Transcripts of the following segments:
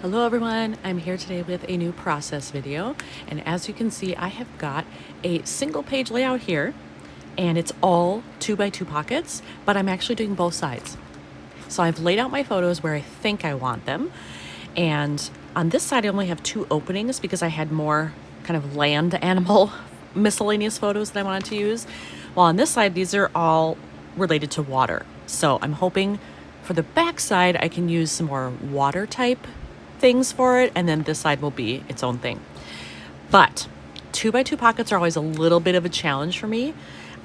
Hello everyone, I'm here today with a new process video, and as you can see I have got a single page layout here and it's all 2x2 pockets, but I'm actually doing both sides. So I've laid out my photos where I think I want them, and on this side I only have 2 openings because I had more kind of land animal miscellaneous photos that I wanted to use, while on this side these are all related to water. So I'm hoping for the back side I can use some more water type things for it, and then this side will be its own thing. But 2x2 pockets are always a little bit of a challenge for me.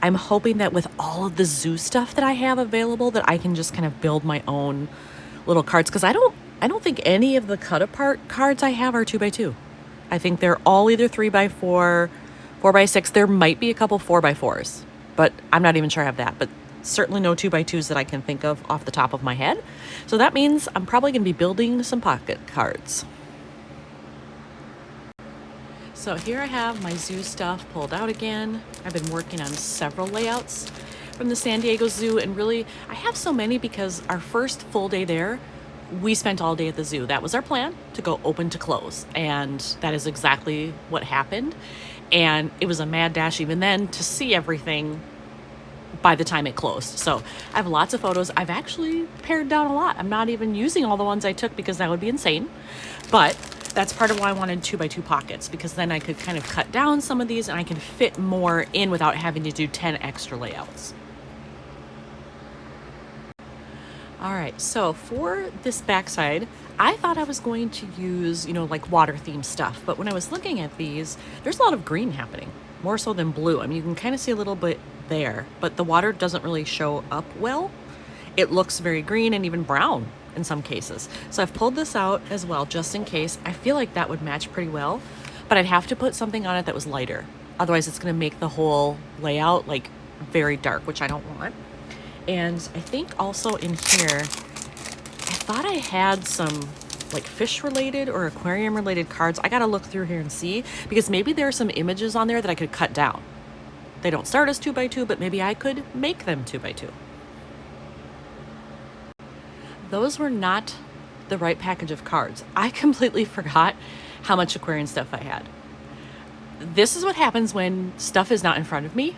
I'm hoping that with all of the zoo stuff that I have available that I can just kind of build my own little cards, because I don't think any of the cut apart cards I have are 2x2. I think they're all either 3x4, 4x6. There might be a couple 4x4s, but I'm not even sure I have that. But certainly no 2x2s that I can think of off the top of my head. So that means I'm probably going to be building some pocket cards. So here I have my zoo stuff pulled out again. I've been working on several layouts from the San Diego Zoo, and really I have so many because our first full day there, we spent all day at the zoo. That was our plan, to go open to close, and that is exactly what happened. And it was a mad dash even then to see everything by the time it closed. So I have lots of photos. I've actually pared down a lot. I'm not even using all the ones I took because that would be insane. But that's part of why I wanted 2x2 pockets, because then I could kind of cut down some of these and I can fit more in without having to do 10 extra layouts. All right, so for this backside, I thought I was going to use, like water themed stuff. But when I was looking at these, there's a lot of green happening, more so than blue. I mean, you can kind of see a little bit there, but the water doesn't really show up well. It looks very green and even brown in some cases. So I've pulled this out as well, just in case. I feel like that would match pretty well, but I'd have to put something on it that was lighter. Otherwise it's gonna make the whole layout like very dark, which I don't want. And I think also in here, I thought I had some like fish related or aquarium related cards. I gotta look through here and see, because maybe there are some images on there that I could cut down. They don't start as 2x2, but maybe I could make them 2x2. Those were not the right package of cards. I completely forgot how much aquarium stuff I had. This is what happens when stuff is not in front of me,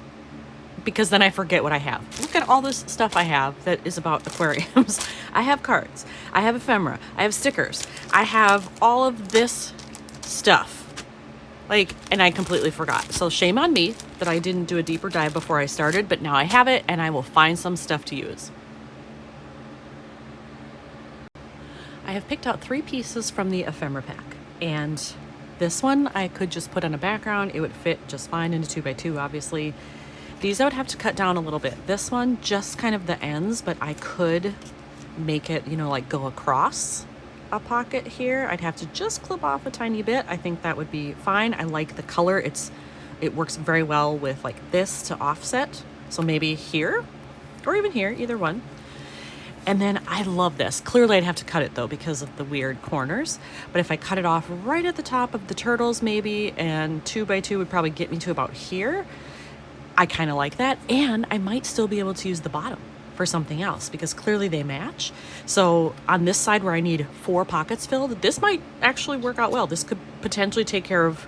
because then I forget what I have. Look at all this stuff I have that is about aquariums. I have cards, I have ephemera, I have stickers, I have all of this stuff. And I completely forgot. So shame on me that I didn't do a deeper dive before I started, but now I have it and I will find some stuff to use. I have picked out 3 pieces from the ephemera pack, and this one I could just put on a background. It would fit just fine into 2x2, obviously. These I would have to cut down a little bit. This one, just kind of the ends, but I could make it, like go across a pocket here. I'd have to just clip off a tiny bit. I think that would be fine. I like the color. It works very well with like this to offset. So maybe here or even here, either one. And then I love this. Clearly I'd have to cut it though because of the weird corners. But if I cut it off right at the top of the turtles maybe, and 2x2 would probably get me to about here, I kind of like that. And I might still be able to use the bottom for something else because clearly they match. So on this side where I need 4 pockets filled, this might actually work out well. This could potentially take care of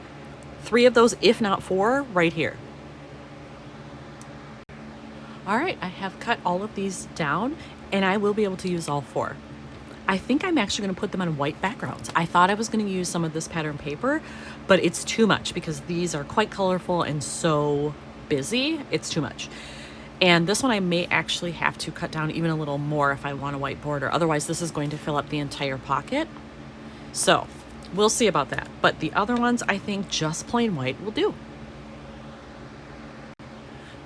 3 of those, if not 4, right here. All right, I have cut all of these down and I will be able to use all 4. I think I'm actually going to put them on white backgrounds. I thought I was going to use some of this pattern paper, but it's too much because these are quite colorful and so busy. It's too much. And this one I may actually have to cut down even a little more if I want a white border. Otherwise this is going to fill up the entire pocket. So we'll see about that. But the other ones I think just plain white will do.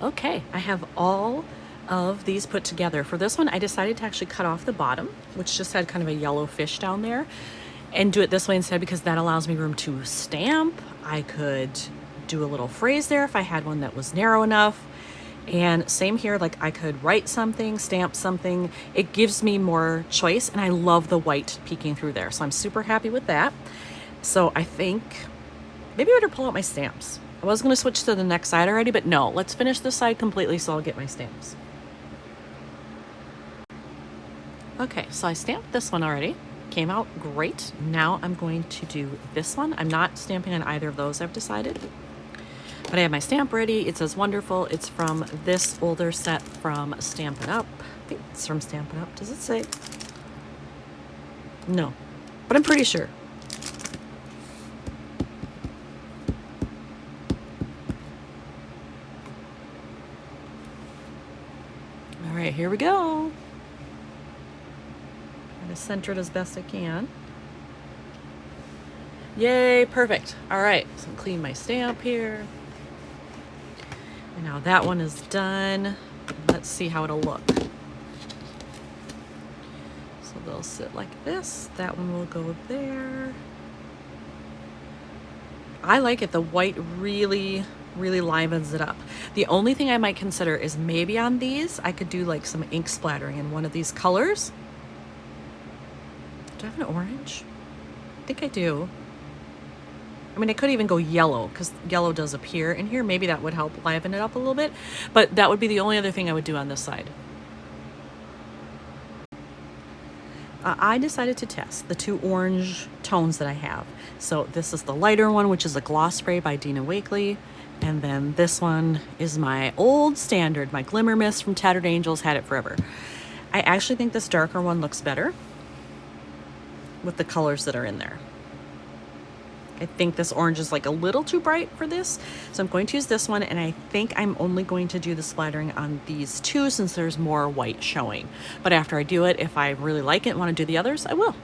Okay, I have all of these put together. For this one I decided to actually cut off the bottom, which just had kind of a yellow fish down there, and do it this way instead because that allows me room to stamp. I could do a little phrase there if I had one that was narrow enough. And same here, like I could write something, stamp something. It gives me more choice, and I love the white peeking through there. So I'm super happy with that. So I think maybe I better pull out my stamps. I was gonna switch to the next side already, but no, let's finish this side completely so I'll get my stamps. Okay, so I stamped this one already. Came out great. Now I'm going to do this one. I'm not stamping on either of those, I've decided. But I have my stamp ready. It says wonderful. It's from this older set from Stampin' Up. I think it's from Stampin' Up. Does it say? No, but I'm pretty sure. All right, here we go. Try to center it as best I can. Yay, perfect. All right, so clean my stamp here. And now that one is done. Let's see how it'll look. So they'll sit like this. That one will go there. I like it. The white really livens it up. The only thing I might consider is maybe on these, I could do like some ink splattering in one of these colors. Do I have an orange? I think I do. I mean, I could even go yellow because yellow does appear in here. Maybe that would help liven it up a little bit, but that would be the only other thing I would do on this side. I decided to test the two orange tones that I have. So this is the lighter one, which is a gloss spray by Dina Wakley. And then this one is my old standard, my Glimmer Mist from Tattered Angels, had it forever. I actually think this darker one looks better with the colors that are in there. I think this orange is like a little too bright for this. So I'm going to use this one, and I think I'm only going to do the splattering on these two since there's more white showing. But after I do it, if I really like it and want to do the others, I will.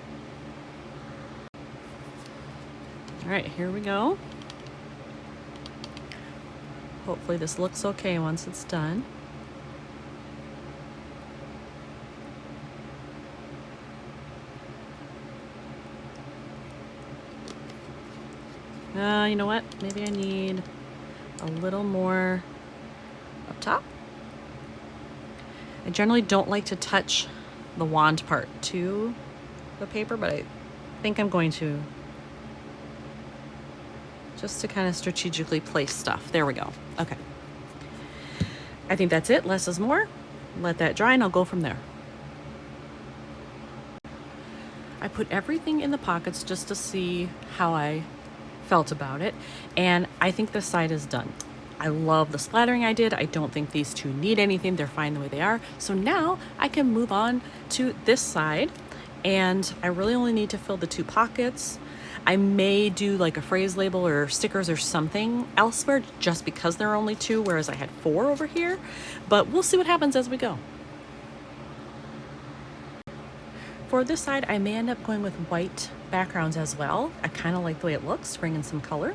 All right, here we go. Hopefully this looks okay once it's done. You know what? Maybe I need a little more up top. I generally don't like to touch the wand part to the paper, but I think I'm going to, just to kind of strategically place stuff. There we go. Okay. I think that's it. Less is more. Let that dry and I'll go from there. I put everything in the pockets just to see how I felt about it, and I think this side is done. I love the splattering I did. I don't think these two need anything. They're fine the way they are. So now I can move on to this side, and I really only need to fill the two pockets. I may do like a phrase label or stickers or something elsewhere just because there are only two, whereas I had 4 over here, but we'll see what happens as we go. For this side, I may end up going with white backgrounds as well. I kind of like the way it looks, bring in some color.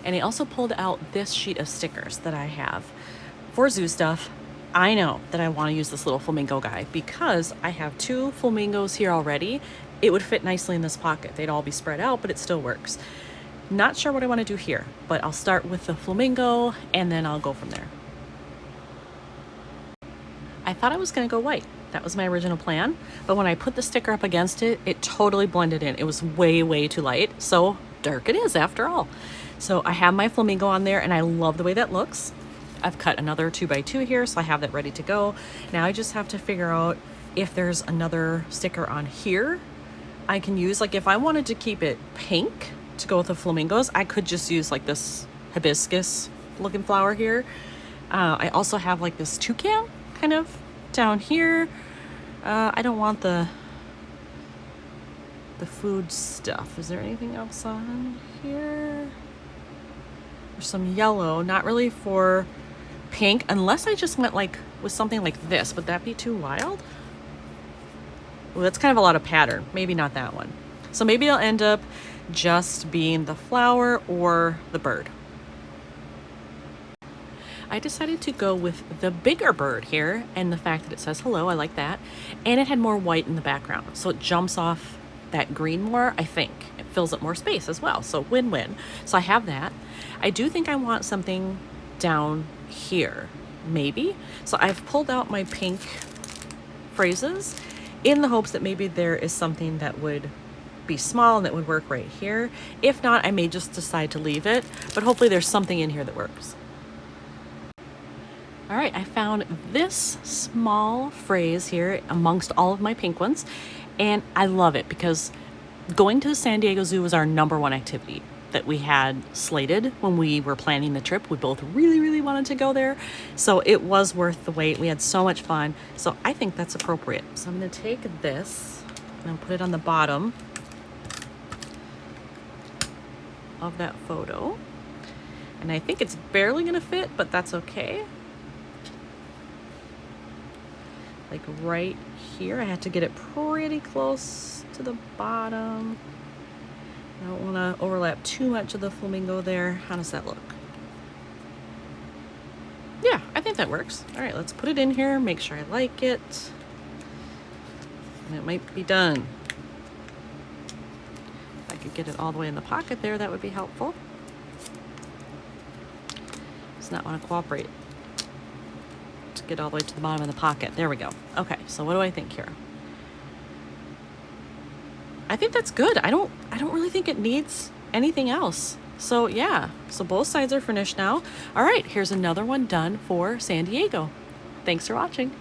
And I also pulled out this sheet of stickers that I have for Zoo Stuff. I know that I want to use this little flamingo guy because I have 2 flamingos here already. It would fit nicely in this pocket. They'd all be spread out, but it still works. Not sure what I want to do here, but I'll start with the flamingo and then I'll go from there. I thought I was going to go white. That was my original plan, but when I put the sticker up against it, it totally blended in. It was way too light, so dark it is after all. So I have my flamingo on there, and I love the way that looks. I've cut another 2x2 here, so I have that ready to go. Now I just have to figure out if there's another sticker on here I can use. Like if I wanted to keep it pink to go with the flamingos, I could just use like this hibiscus looking flower here. I also have like this toucan kind of down here. I don't want the food stuff. Is there anything else on here? There's some yellow, not really for pink, unless I just went like with something like this. Would that be too wild? Well, that's kind of a lot of pattern. Maybe not that one. So maybe it'll end up just being the flower or the bird. I decided to go with the bigger bird here, and the fact that it says hello, I like that. And it had more white in the background, so it jumps off that green more, I think. It fills up more space as well, so win-win. So I have that. I do think I want something down here, maybe. So I've pulled out my pink phrases in the hopes that maybe there is something that would be small and that would work right here. If not, I may just decide to leave it, but hopefully there's something in here that works. All right, I found this small phrase here amongst all of my pink ones, And I love it because going to the San Diego Zoo was our #1 activity that we had slated when we were planning the trip. We both really, really wanted to go there. So it was worth the wait. We had so much fun. So I think that's appropriate. So I'm going to take this and I'll put it on the bottom of that photo. And I think it's barely going to fit, but that's okay. Like right here, I have to get it pretty close to the bottom. I don't want to overlap too much of the flamingo there. How does that look? Yeah, I think that works. All right, let's put it in here, make sure I like it. And it might be done. If I could get it all the way in the pocket there, that would be helpful. Does not want to cooperate. To get all the way to the bottom of the pocket. There we go. Okay, so what do I think here? I think that's good. I don't really think it needs anything else. So yeah, so both sides are finished now. All right, here's another one done for San Diego. Thanks for watching.